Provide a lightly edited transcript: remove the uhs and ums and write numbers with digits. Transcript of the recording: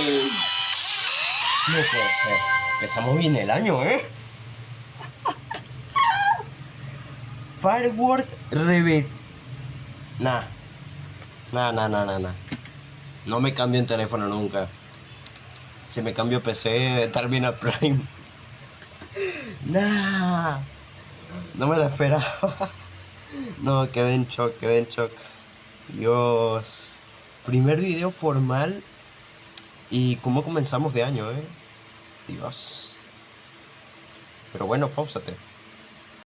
No puede ser. Empezamos bien el año, ¿eh? Fireword Revet. Nah. Nah. No me cambio en teléfono nunca. Si me cambio PC, termina Prime. Nah. No me la esperaba. No, quedé en shock. Dios. Primer video formal. Y cómo comenzamos de año, Dios. Pero bueno, páusate.